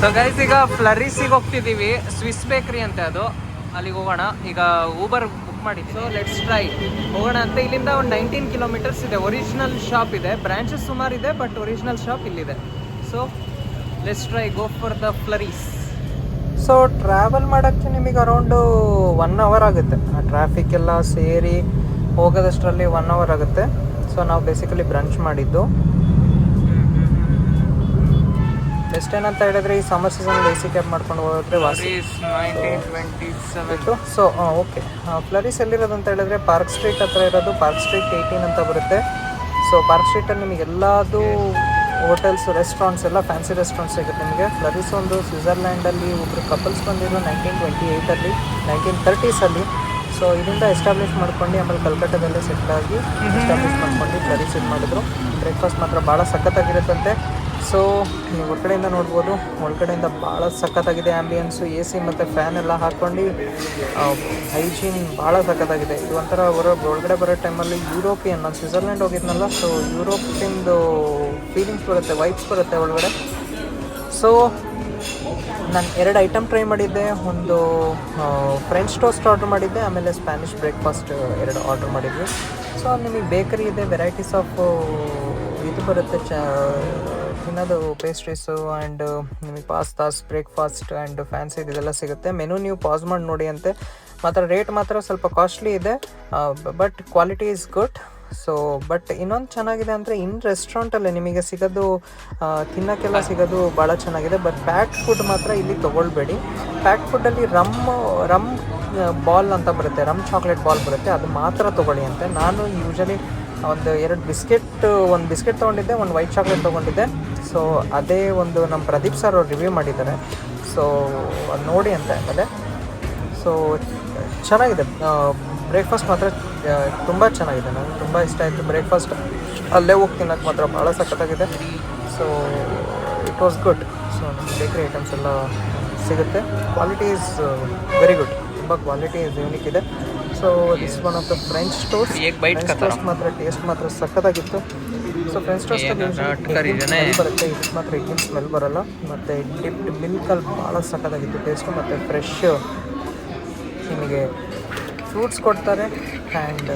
So guys ಈಗ ಫ್ಲರಿಸಿಗೆ ಹೋಗ್ತಿದ್ದೀವಿ. Swiss ಬೇಕ್ರಿ ಅಂತೆ ಅದು, ಅಲ್ಲಿಗೆ ಹೋಗೋಣ. ಈಗ ಊಬರ್ ಬುಕ್ ಮಾಡಿದ್ದೀವಿ. ಸೊ ಲೆಟ್ಸ್ ಟ್ರೈ ಹೋಗೋಣ ಅಂತ. ಇಲ್ಲಿಂದ ಒಂದು 19 ಕಿಲೋಮೀಟರ್ಸ್ ಇದೆ. ಒರಿಜಿನಲ್ ಶಾಪ್ ಇದೆ, ಬ್ರಾಂಚಸ್ ಸುಮಾರು ಇದೆ, ಬಟ್ ಒರಿಜಿನಲ್ ಶಾಪ್ ಇಲ್ಲಿದೆ. So let's try go for the flurries. So travel ಮಾಡೋಕ್ಕೆ ನಿಮಗೆ ಅರೌಂಡು 1 ಅವರ್ ಆಗುತ್ತೆ. ಆ ಟ್ರಾಫಿಕ್ ಎಲ್ಲ ಸೇರಿ ಹೋಗೋದಷ್ಟರಲ್ಲಿ 1 ಅವರ್ ಆಗುತ್ತೆ. ಸೊ ನಾವು ಬೇಸಿಕಲಿ ಬ್ರಂಚ್ ಮಾಡಿದ್ದು. ಎಷ್ಟೇನಂತ ಹೇಳಿದ್ರೆ, ಈ summer season A C cab ಮಾಡ್ಕೊಂಡು ಹೋದ್ರೆ ವಾಸಿ. ಸೊ ಓಕೆ, ಫ್ಲರೀಸ್ ಎಲ್ಲಿರೋದು ಅಂತ ಹೇಳಿದ್ರೆ ಪಾರ್ಕ್ ಸ್ಟ್ರೀಟ್ ಹತ್ರ ಇರೋದು. ಪಾರ್ಕ್ ಸ್ಟ್ರೀಟ್ 18 ಅಂತ ಬರುತ್ತೆ. ಸೊ ಪಾರ್ಕ್ ಸ್ಟ್ರೀಟಲ್ಲಿ ನಿಮಗೆ ಎಲ್ಲದು ಹೋಟೆಲ್ಸ್, ರೆಸ್ಟೋರೆಂಟ್ಸ್ ಎಲ್ಲ ಫ್ಯಾನ್ಸಿ ರೆಸ್ಟೋರೆಂಟ್ಸ್ ಸಿಗುತ್ತೆ ನಿಮಗೆ. ಫ್ಲರೀಸ್ ಒಂದು ಸ್ವಿಟ್ಜರ್ಲ್ಯಾಂಡಲ್ಲಿ ಒಬ್ಬರು ಕಪಲ್ಸ್ ಬಂದಿರೋ 1928ಅಲ್ಲಿ 1930ಸಲ್ಲಿ. ಸೊ ಇದರಿಂದ ಎಸ್ಟಾಬ್ಲಿಷ್ ಮಾಡ್ಕೊಂಡು ಆಮೇಲೆ ಕಲ್ಕಟ್ಟಾದಲ್ಲೇ ಸೆಟ್ಲ್ ಆಗಿ ಎಸ್ಟಾಬ್ಲಿಷ್ ಮಾಡ್ಕೊಂಡು ಫ್ಲರೀಸ್ ಇದು ಮಾಡಿದ್ರು. ಬ್ರೇಕ್ಫಾಸ್ಟ್ ಮಾತ್ರ ಭಾಳ ಸಖತ್ತಾಗಿರುತ್ತಂತೆ. ಸೊ ನೀವು ಹೊರಗಡೆಯಿಂದ ನೋಡ್ಬೋದು, ಒಳಗಡೆಯಿಂದ ಭಾಳ ಸಖತ್ತಾಗಿದೆ. ಆ್ಯಂಬಿಯನ್ಸು, ಎ ಸಿ ಮತ್ತು ಫ್ಯಾನ್ ಎಲ್ಲ ಹಾಕ್ಕೊಂಡು ಹೈಜೀನ್ ಭಾಳ ಸಖತ್ತಾಗಿದೆ. ಇದು ಒಂಥರ ಒಳಗಡೆ ಬರೋ ಟೈಮಲ್ಲಿ ಯುರೋಪಿಯನ್, ನಾನು ಸ್ವಿಟ್ಜರ್ಲ್ಯಾಂಡ್ ಹೋಗಿದ್ನಲ್ಲ, ಸೊ ಯುರೋಪಿಂದು ಫೀಲಿಂಗ್ಸ್ ಬರುತ್ತೆ, ವೈಬ್ಸ್ ಬರುತ್ತೆ ಒಳಗಡೆ. ಸೊ ನಾನು 2 ಐಟಮ್ ಟ್ರೈ ಮಾಡಿದ್ದೆ. ಒಂದು ಫ್ರೆಂಚ್ ಟೋಸ್ಟ್ ಆರ್ಡ್ರ್ ಮಾಡಿದ್ದೆ, ಆಮೇಲೆ ಸ್ಪ್ಯಾನಿಷ್ ಬ್ರೇಕ್ಫಾಸ್ಟ್ 2 ಆರ್ಡ್ರ್ ಮಾಡಿದ್ವಿ. ಸೊ ನಿಮಗೆ ಬೇಕರಿ ಇದೆ, ವೆರೈಟೀಸ್ ಆಫ್ ಇದು ಬರುತ್ತೆ, ತಿನ್ನೋದು ಪೇಸ್ಟ್ರೀಸು ಆ್ಯಂಡ್ ನಿಮಗೆ ಪಾಸ್ತಾಸ್, ಬ್ರೇಕ್ಫಾಸ್ಟ್ ಆ್ಯಂಡ್ ಫ್ಯಾನ್ಸಿ ಇದೆಲ್ಲ ಸಿಗುತ್ತೆ. ಮೆನು ನೀವು ಪಾಸ್ ಮಾಡಿ ನೋಡಿ ಅಂತೆ. ಮಾತ್ರ ರೇಟ್ ಮಾತ್ರ ಸ್ವಲ್ಪ ಕಾಸ್ಟ್ಲಿ ಇದೆ, but quality is good. So but ಇನ್ನೊಂದು ಚೆನ್ನಾಗಿದೆ ಅಂದರೆ, ರೆಸ್ಟೋರೆಂಟಲ್ಲಿ ನಿಮಗೆ ಸಿಗೋದು, ತಿನ್ನೋಕ್ಕೆಲ್ಲ ಸಿಗೋದು ಭಾಳ ಚೆನ್ನಾಗಿದೆ. ಬಟ್ ಪ್ಯಾಕ್ಡ್ ಫುಡ್ ಮಾತ್ರ ಇಲ್ಲಿ ತೊಗೊಳ್ಬೇಡಿ. ಪ್ಯಾಕ್ಡ್ ಫುಡ್ಡಲ್ಲಿ ರಮ್ ಬಾಲ್ ಅಂತ ಬರುತ್ತೆ, ರಮ್ ಚಾಕ್ಲೇಟ್ ಬಾಲ್ ಬರುತ್ತೆ, ಅದು ಮಾತ್ರ ತೊಗೊಳ್ಳಿ ಅಂತೆ. ನಾನು ಯೂಶಲಿ ಒಂದು 2 ಬಿಸ್ಕೆಟ್ ತೊಗೊಂಡಿದ್ದೆ, ಒಂದು ವೈಟ್ ಚಾಕ್ಲೇಟ್ ತೊಗೊಂಡಿದ್ದೆ. ಸೊ ಅದೇ ಒಂದು ನಮ್ಮ ಪ್ರದೀಪ್ ಸರ್ ಅವ್ರು ರಿವ್ಯೂ ಮಾಡಿದ್ದಾರೆ. ಸೊ ಅದು ನೋಡಿ ಅಂತ ಆಮೇಲೆ. ಸೊ ಚೆನ್ನಾಗಿದೆ, ಬ್ರೇಕ್ಫಾಸ್ಟ್ ಮಾತ್ರ ತುಂಬ ಚೆನ್ನಾಗಿದೆ. ನನಗೆ ತುಂಬ ಇಷ್ಟ ಆಯಿತು ಬ್ರೇಕ್ಫಾಸ್ಟ್. ಅಲ್ಲೇ ಹೋಗಿ ತಿನ್ನೋಕ್ಕೆ ಮಾತ್ರ ಭಾಳ ಸಖತ್ತಾಗಿದೆ. So it was good. So ನಮಗೆ ಬೇಕ್ರಿ ಐಟಮ್ಸ್ ಎಲ್ಲ ಸಿಗುತ್ತೆ. ಕ್ವಾಲಿಟಿ ಈಸ್ ವೆರಿ ಗುಡ್, ತುಂಬ ಕ್ವಾಲಿಟಿ ಈಸ್ ಯೂನಿಕ್ ಇದೆ. So this one of the French toast. Toast ಮಾತ್ರ ಟೇಸ್ಟ್ ಮಾತ್ರ ಸಖತ್ತಾಗಿತ್ತು. ಸೊ ಫ್ರೆಂಚ್ ಟೋಸ್ಟ್ ಬರುತ್ತೆ, ಇದಕ್ಕೆ ಮಾತ್ರ ಎಗ್ಗಿನ ಸ್ಮೆಲ್ ಬರೋಲ್ಲ. ಮತ್ತು ಡಿಪ್ಡ್ ಮಿಲ್ಕಲ್ಲಿ ಭಾಳ ಸಖತ್ತಾಗಿತ್ತು ಟೇಸ್ಟು. ಮತ್ತು ಫ್ರೆಶ್ ನಿಮಗೆ ಫ್ರೂಟ್ಸ್ ಕೊಡ್ತಾರೆ. ಆ್ಯಂಡ್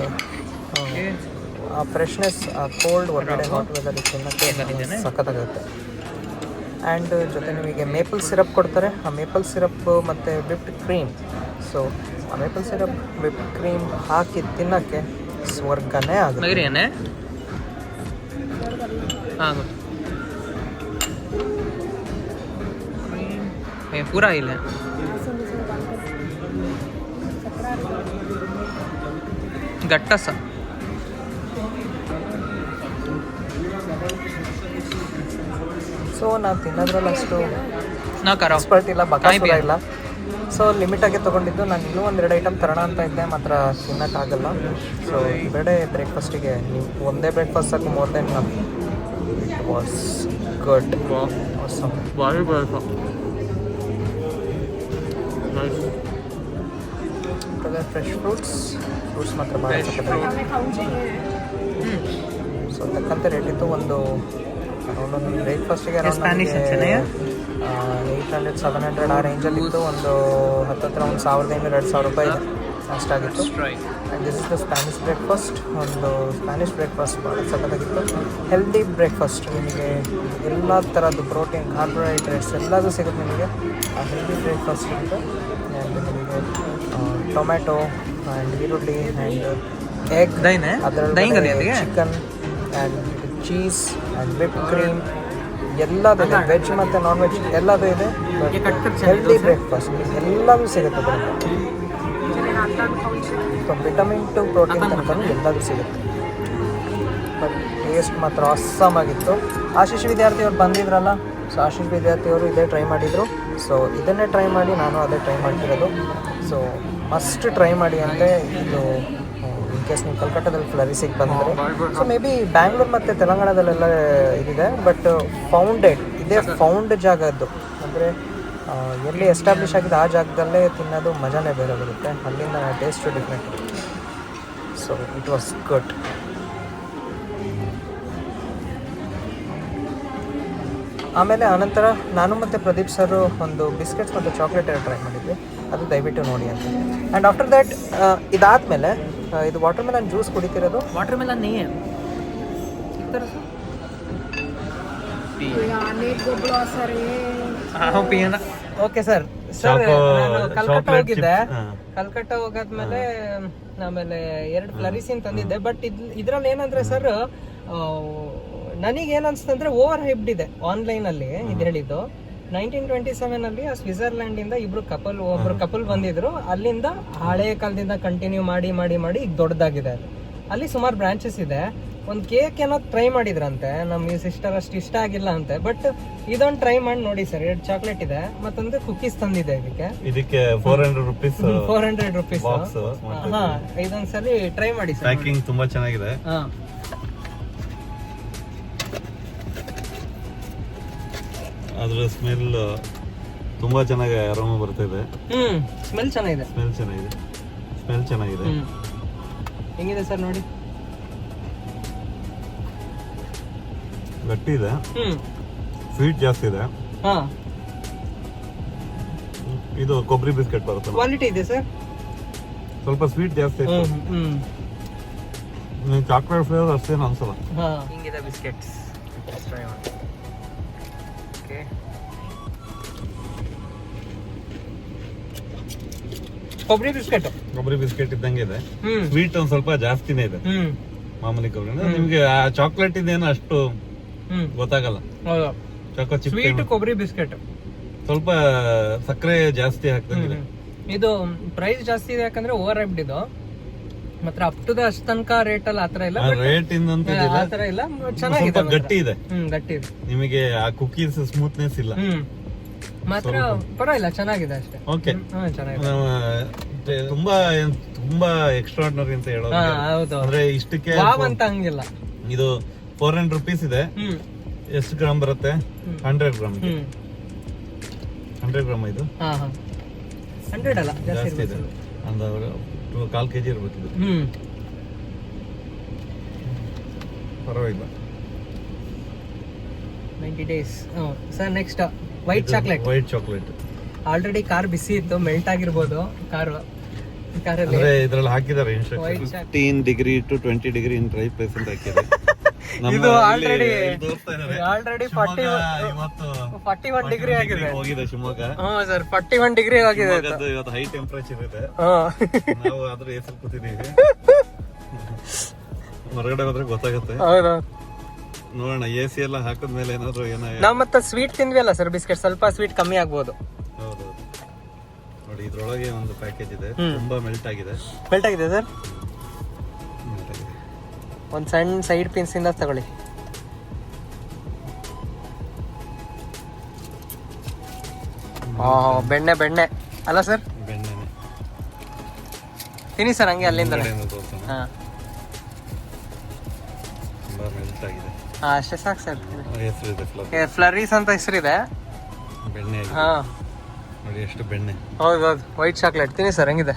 ಆ ಫ್ರೆಶ್ನೆಸ್, ಆ ಕೋಲ್ಡ್ ಹೊರಗಡೆ ಹಾಟ್ ವೆದರ್ ತಿನ್ನೋಕ್ಕೆ ಸಖತ್ತಾಗುತ್ತೆ. ಆ್ಯಂಡ್ ಜೊತೆ ನಿಮಗೆ ಮೇಪಲ್ ಸಿರಪ್ ಕೊಡ್ತಾರೆ. ಆ ಮೇಪಲ್ ಸಿರಪ್ ಮತ್ತು ವಿಪ್ಡ್ ಕ್ರೀಮ್. ಸೊ ಆ ಮೇಪಲ್ ಸಿರಪ್ ವಿಪ್ಡ್ ಕ್ರೀಮ್ ಹಾಕಿ ತಿನ್ನೋಕ್ಕೆ ಸ್ವರ್ಗನೇ ಆಗುತ್ತೆ. ಪೂರಾ ಇಲ್ಲ ಗಟ್ಟಸ. ಸೊ ನಾವು ತಿನ್ನೋದ್ರಲ್ಲಿ ಅಷ್ಟು ಎಕ್ಸ್ಪರ್ಟ್ ಇಲ್ಲ, ಬಕಾಸುರ ಇಲ್ಲ. ಸೊ ಲಿಮಿಟಾಗೆ ತೊಗೊಂಡಿದ್ದು. ನಾನು ಇನ್ನೂ 1-2 ಐಟಮ್ ತರೋಣ ಅಂತ ಇದ್ದೆ, ಮಾತ್ರ ತಿನ್ನೋಕ್ಕಾಗಲ್ಲ. ಸೊ ಇವೆರಡೇ ಬ್ರೇಕ್ಫಾಸ್ಟಿಗೆ, ನೀವು ಒಂದೇ ಬ್ರೇಕ್ಫಾಸ್ಟ್ ಸಾಕು. ಮೋರ್ ದೆನ್ ನಮ್ it was good. Fresh fruits ಮಾತ್ರ ಭಾಳ ಸಖತ್ತಾಗಿದೆ. ಸೊ ತಕ್ಕಂತೆ ರೇಟ್ ಇತ್ತು. ಒಂದೊಂದು ಬ್ರೇಕ್ಫಾಸ್ಟಿಗೆ ಅರೌಂಡ್ 800-700 ಆ ರೇಂಜಲ್ಲಿ ಇತ್ತು. ಒಂದು ಹತ್ತಿರ ಒಂದು 1500-2000 ರೂಪಾಯಿ ಅಷ್ಟಾಗಿತ್ತು. And this is the Spanish breakfast. ಒಂದು ಸ್ಪ್ಯಾನಿಷ್ ಬ್ರೇಕ್ಫಾಸ್ಟ್ ಭಾಳ ಸಖತ್ತಾಗಿತ್ತು. ಹೆಲ್ದಿ ಬ್ರೇಕ್ಫಾಸ್ಟ್, ನಿಮಗೆ ಎಲ್ಲ ಥರದ್ದು ಪ್ರೋಟೀನ್, ಕಾರ್ಬೋಹೈಡ್ರೇಟ್ಸ್ ಎಲ್ಲದೂ ಸಿಗುತ್ತೆ ನಿಮಗೆ ಆ ಹೆಲ್ದಿ ಬ್ರೇಕ್ಫಾಸ್ಟ್ ಅಂತ. ಆ್ಯಂಡ್ ನಿಮಗೆ ಟೊಮ್ಯಾಟೊ ಆ್ಯಂಡ್ ಈರುಳ್ಳಿ ಆ್ಯಂಡ್ ಎಗ್, ಅದರಲ್ಲಿ chicken and cheese and whip cream ಎಲ್ಲದೂ ಇದೆ. ವೆಜ್ ಮತ್ತು ನಾನ್ ವೆಜ್ ಎಲ್ಲದೂ ಇದೆ. ಹೆಲ್ದಿ ಬ್ರೇಕ್ಫಾಸ್ಟ್ ಎಲ್ಲದೂ ಸಿಗುತ್ತೆ ಬರುತ್ತೆ. ವಿಟಮಿನ್ ಟು ಪ್ರೋಟೀನ್ ತನಕ ಎಲ್ಲದೂ ಸಿಗುತ್ತೆ. ಬಟ್ ಟೇಸ್ಟ್ ಮಾತ್ರ ಆಸಮ್ ಆಗಿತ್ತು. ಆಶೀಶ್ ವಿದ್ಯಾರ್ಥಿಯವ್ರು ಬಂದಿದ್ರಲ್ಲ, ಸೊ ಆಶೀಶ್ ವಿದ್ಯಾರ್ಥಿಯವರು ಇದೇ ಟ್ರೈ ಮಾಡಿದರು. ಸೊ ಇದನ್ನೇ ಟ್ರೈ ಮಾಡಿ ನಾನು ಅದೇ ಟ್ರೈ ಮಾಡ್ತಿರೋದು. ಸೊ ಮಸ್ಟ್ ಟ್ರೈ ಮಾಡಿ ಅಂದರೆ ಇದು ಇನ್ ಕೇಸ್ ನೀವು ಕಲ್ಕಟ್ಟಾದಲ್ಲಿ ಫ್ಲರೀಸಿಗೆ ಬಂದರೆ. ಸೊ ಮೇ ಬಿ ಬ್ಯಾಂಗ್ಳೂರು ಮತ್ತು ತೆಲಂಗಾಣದಲ್ಲೆಲ್ಲ ಇದಿದೆ, ಬಟ್ ಇದೇ ಫೌಂಡ್ ಜಾಗದ್ದು. ಅಂದರೆ ಎಲ್ಲಿ ಎಸ್ಟಾಬ್ಲಿಷ್ ಆಗಿದೆ ಆ ಜಾಗದಲ್ಲೇ ತಿನ್ನೋದು ಮಜಾನೇ ಬೇರೆ ಬರುತ್ತೆ. ಅಲ್ಲಿಂದ taste different. So it was good. ಆಮೇಲೆ ಆನಂತರ ನಾನು ಮತ್ತು ಪ್ರದೀಪ್ ಸರ್ ಒಂದು ಬಿಸ್ಕೆಟ್ಸ್ ಮತ್ತು ಚಾಕ್ಲೇಟ್ ಟ್ರೈ ಮಾಡಿದ್ವಿ, ಅದು ದಯವಿಟ್ಟು ನೋಡಿ ಅಂತ. ಆ್ಯಂಡ್ ಆಫ್ಟರ್ ದ್ಯಾಟ್ ಇದಾದಮೇಲೆ ಇದು ವಾಟರ್ ಮೆಲನ್ ಜ್ಯೂಸ್ ಕುಡಿತಿರೋದು. ವಾಟರ್ ಮೆಲನ್ ನೀ ಓಕೆ ಸರ್. ಸರ್ ನಾನು ಕಲ್ಕಟ್ಟ ಹೋಗಿದ್ದೆ, ಕಲ್ಕಟ್ಟ ಹೋಗಾದ್ಮೇಲೆ ಆಮೇಲೆ 2 ಫ್ಲರಿಸಿನ್ ತಂದಿದ್ದೆ. ಬಟ್ ಇದ್ರಲ್ಲಿ ಏನಂದ್ರೆ ಸರ್, ನನಗೇನು ಅನ್ಸ್ತಂದ್ರೆ ಓವರ್ ಹೈಪ್ಡ್ ಇದೆ ಆನ್ಲೈನಲ್ಲಿ. ಇದು ಹೇಳಿದ್ದು 1927 ಅಲ್ಲಿ ಸ್ವಿಟ್ಜರ್ಲ್ಯಾಂಡ್ ಇಂದ ಒಬ್ರು ಕಪಲ್ ಬಂದಿದ್ರು. ಅಲ್ಲಿಂದ ಹಳೆ ಕಾಲದಿಂದ ಕಂಟಿನ್ಯೂ ಮಾಡಿ ಮಾಡಿ ಮಾಡಿ ಈಗ ದೊಡ್ಡದಾಗಿದೆ. ಅಲ್ಲಿ ಸುಮಾರು ಬ್ರಾಂಚಸ್ ಇದೆ. ಒಂದು ಕೇಕ್ ಏನೋ ಟ್ರೈ ಮಾಡಿದ್ರಂತೆ, ನಮ್ಮ ಸಿಸ್ಟರ್ ಅಷ್ಟು ಇಷ್ಟ ಆಗಿಲ್ಲ ಅಂತೆ. ಬಟ್ ಇದೊಂದು ಟ್ರೈ ಮಾಡಿ ನೋಡಿ ಸರ್. 2 ಚಾಕ್ಲೇಟ್ ಇದೆ, ಮತ್ತೊಂದು ಕುಕೀಸ್ ತಂದಿದೆ. ಇದಕ್ಕೆ 400 ರುಪೀಸ್ ಹಾ, ಇದೊಂದ್ಸಲಿ ಟ್ರೈ ಮಾಡಿ ಸರ್. ಪ್ಯಾಕಿಂಗ್ ತುಂಬಾ ಚೆನ್ನಾಗಿದೆ. ಅದ್ರ ಸ್ಮೆಲ್ ತುಂಬಾ ಚೆನ್ನಾಗಿ ಆರಾಮ ಬರ್ತಿದೆ. ಸ್ಮೆಲ್ ಚೆನ್ನಾಗಿದೆ. ಹೆಂಗಿದೆ ಸರ್ ನೋಡಿ. ಗಟ್ಟಿ ಇದೆ, ಸ್ವೀಟ್ ಜಾಸ್ತಿ ಇದೆ. ಇದು ಕೊಬ್ಬರಿ ಬಿಸ್ಕೆಟ್ ಬರುತ್ತೆ, ಕ್ವಾಲಿಟಿ ಇದೆ ಸರ್. ಸ್ವಲ್ಪ ಸ್ವೀಟ್ ಜಾಸ್ತಿ ಇದೆ. ಚಾಕ್ಲೇಟ್ ಫ್ಲೇವರ್ ಅಷ್ಟೇನು ಅನ್ಸಲ್ಲ. ಹಿಂಗಿದೆ ಬಿಸ್ಕೆಟ್ಸ್. ಕೊಬ್ಬರಿ ಬಿಸ್ಕೆಟ್ ಇದ್ದಂಗೆ ಇದೆ. ಸ್ವೀಟ್ ಒಂದ್ ಸ್ವಲ್ಪ ಜಾಸ್ತಿನೇ ಇದೆ ಮಾಮೂಲಿ ಕೊಬ್ಬರಿ. ನಿಮ್ಗೆ ಆ ಚಾಕ್ಲೇಟ್ ಇದೇನು ಅಷ್ಟು ಗೊತ್ತಾಗಲ್ಲ. ಸ್ವೀಟ್ ಕೊಬ್ಬರಿ ಬಿಸ್ಕೆಟ್ ಸ್ವಲ್ಪ ಸಕ್ಕರೆ ಜಾಸ್ತಿ ಹಾಕ್ದಂಗಿದೆ. ಇದು ಪ್ರೈಸ್ ಜಾಸ್ತಿ ಇದೆ ಯಾಕಂದ್ರೆ ಓವರ್ ಹೈಪ್ಡ್ ಇದು. ಮಾತ್ರ ಅಪ್ ಟು ದ ಅಷ್ಟ ತನಕ ರೇಟ್ ಅಲ್ಲಿ ಆತರ ಇಲ್ಲ. ರೇಟ್ ಆತರ ಇಲ್ಲ, ಚೆನ್ನಾಗಿದೆ. ಗಟ್ಟಿ ಇದೆ, ಗಟ್ಟಿ ಇದೆ. ನಿಮಗೆ ಆ ಕುಕೀಸ್ ಸ್ಮೂತ್ನೆಸ್ ಇಲ್ಲ. ಮಾತ್ರ ಪರವಾಗಿಲ್ಲ, ಚೆನ್ನಾಗಿದೆ ಅಷ್ಟೇ. ಓಕೆ, ತುಂಬಾ ತುಂಬಾ ಎಕ್ಸ್ಟ್ರಾರ್ಡಿನರಿ ಅಂತ ಹೇಳೋದು. ಅಂದ್ರೆ ಇಷ್ಟಕ್ಕೆ ಅಂತ ಹಂಗಿಲ್ಲ. ಇದು 400 ರುಪೀಸ್ ಇದೆ. ಎಷ್ಟು ಗ್ರಾಮ್ ಬರುತ್ತೆ? 100 ಗ್ರಾಮ್. 100 ಗ್ರಾಮ್ ಇದು 100 ಅಲ್ಲ, ಜಾಸ್ತಿ ಇದೆ. ಒಂದು 1/4 kg ಇರ್ಬೇಕಿದೆ. ಪರವಾಗಿಲ್ಲ. 90 days. Sir next white chocolate. Already car ಬಿಸಿ ಇತ್ತು, ಮೆಲ್ಟ್ ಆಗಿರ್ಬೋದು ಕಾರಲ್ಲಿ. ಇದ್ರಲ್ಲಿ ಹಾಕಿದ್ದಾರೆ 15 degree to 20 degree in dry place ಅಂತ ಹಾಕಿದ್ದಾರೆ. ಇದು ಆಲ್ರೆಡಿ 41 ಡಿಗ್ರಿ ಆಗಿದೆ. ಹೋಗಿದೆ ಶಿವಮೊಗ್ಗ. ಸರ್ 41 ಡಿಗ್ರಿ ಆಗಿದೆ. ಇವತ್ತು ಹೈ ಟೆಂಪರೇಚರ್ ಇದೆ. ನಾವು ಆದ್ರೂ ಎಸರು ಕೂತಿದ್ದೀವಿ. ಹೊರಗಡೆ ಹೋದ್ರೆ ಗೊತ್ತಾಗುತ್ತೆ. ನೋಡೋಣ, AC ಎಲ್ಲ ಹಾಕಿದ್ಮೇಲೆ ಏನಾದ್ರು ನಾವು ಮತ್ತೆ ಸ್ವೀಟ್ ತಿಂದ್ವಿ ಅಲ್ಲ ಸರ್, ಬಿಸ್ಕೆಟ್ ಸ್ವಲ್ಪ ಸ್ವೀಟ್ ಕಮ್ಮಿ ಆಗ್ಬೋದು. ಹೌದೌದು. ನೋಡಿ, ಇದ್ರೊಳಗೆ ಒಂದು ಪ್ಯಾಕೇಜ್ ಇದೆ, ತುಂಬಾ ಮೆಲ್ಟ್ ಆಗಿದೆ ಸರ್. ಒಂದು ಸಣ್ಣ ಸೈಡ್ ಪಿನ್ಸ್ ಇಂದ ತಗೊಳ್ಳಿ. ಬೆಣ್ಣೆ ಅಲ್ಲ ಸರ್? ಬೆಣ್ಣೆ ತಿನ್ನಿ ಸರ್, ಹಂಗೆ ಅಲ್ಲಿಂದ. ಅಷ್ಟೇ ಸಾಕು ಸರ್. ಫ್ಲರೀಸ್ ಅಂತ ಹೆಸರಿದೆ. ಬೆಣ್ಣೆ ನೋಡಿ, ಎಷ್ಟು ಬೆಣ್ಣೆ. ಹೌದೌದು, ವೈಟ್ ಚಾಕ್ಲೇಟ್ ತಿನ್ನಿ ಸರ್, ಹೆಂಗಿದೆ?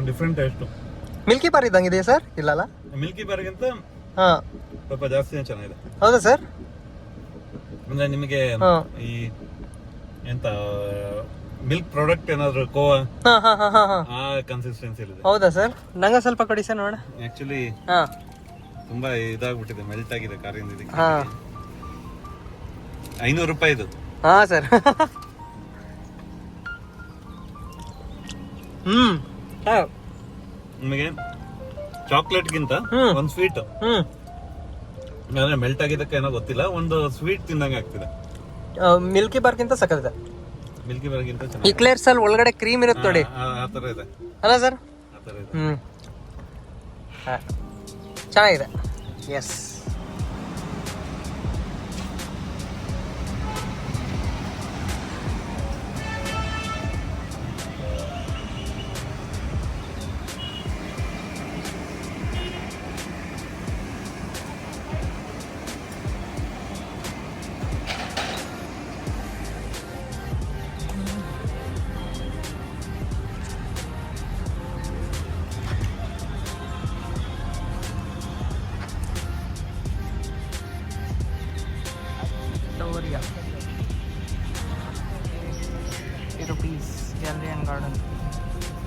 Different taste. ಮಿಲ್ಕಿ ಬಾರ್ ಇದ್ದಂಗಿದೆ ಸರ್? ಇಲ್ಲಲ್ಲ, ಮಿಲ್ಕಿ ಬಾರ್ಗಿಂತ ಸ್ವಲ್ಪ ಜಾಸ್ತಿನೇ ಚೆನ್ನಾಗಿದೆ. ಹೌದಾ ಸರ್? ಅಂದ್ರೆ ನಿಮಗೆ ಈ ಎಂತ ಮಿಲ್ಕ್ ಪ್ರಾಡಕ್ಟ್ ಏನಾದ್ರು ಕೋವಾ ಆ ಕನ್ಸಿಸ್ಟೆನ್ಸಿ ಇದೆ. ಹೌದಾ ಸರ್? ನಂಗೆ ಸ್ವಲ್ಪ ಕೊಡಿ ಸರ್ ನೋಡ. ಆಕ್ಚುಲಿ ತುಂಬಾ ಇದಾಗ್ಬಿಟ್ಟಿದೆ, ಮೆಲ್ಟ್ ಆಗಿದೆ ಕಾರಿಂದ. ಇದಕ್ಕೆ 500 ರೂಪಾಯಿ ಇದು. ಹಾ ಸರ್. ನಿಮಗೆ ಚಾಕ್ಲೇಟ್ ಗಿಂತ ಒಂದು ಸ್ವೀಟ್ ಮೆಲ್ಟ್ ಆಗಿದ್ದಕ್ಕೆ ಏನೋ ಗೊತ್ತಿಲ್ಲ, ಒಂದು ಸ್ವೀಟ್ ತಿಂದಂಗೆ ಆಗ್ತಿದೆ. ಮಿಲ್ಕಿ ಬಾರ್ ಗಿಂತ ಸಕ್ಕತ್ತಿದೆ. ಮಿಲ್ಕಿ ಬಾರ್ ಗಿಂತ ಇಕ್ಲೇರ್ಸ್ ಅಲ್ಲಿ ಒಳಗಡೆ ಕ್ರೀಮ್ ಇರುತ್ತೆ ನೋಡಿ, ಆ ತರ ಇದೆ ಅಲ್ಲ ಸರ್? ಆ ತರ ಇದೆ. ಚೆನ್ನಾಗಿದೆ. S.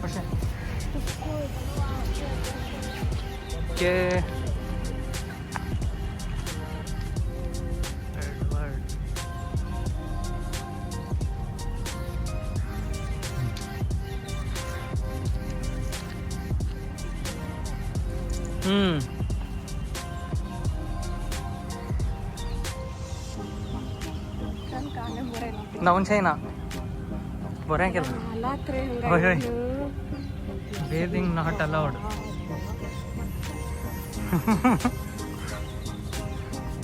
Proszę. Gdzie... Edward. Noun ना बरं केलं होय होय बेदिंग नॉट अलाउड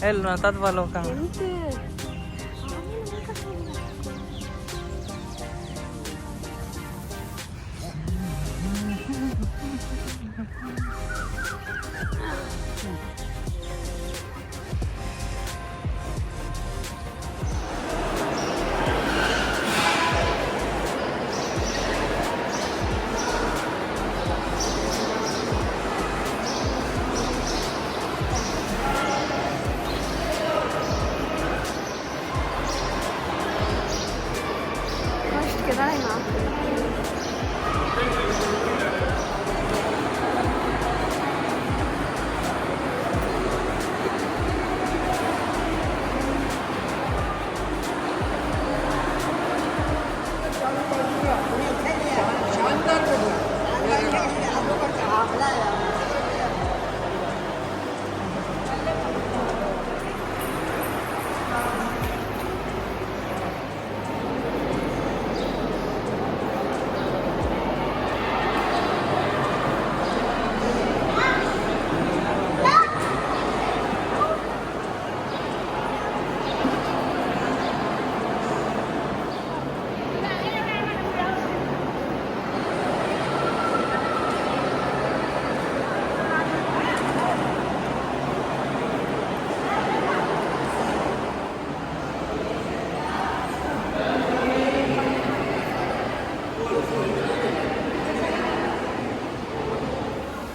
एल नतात बा लोकांना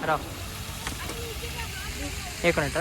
राव एक मिनिट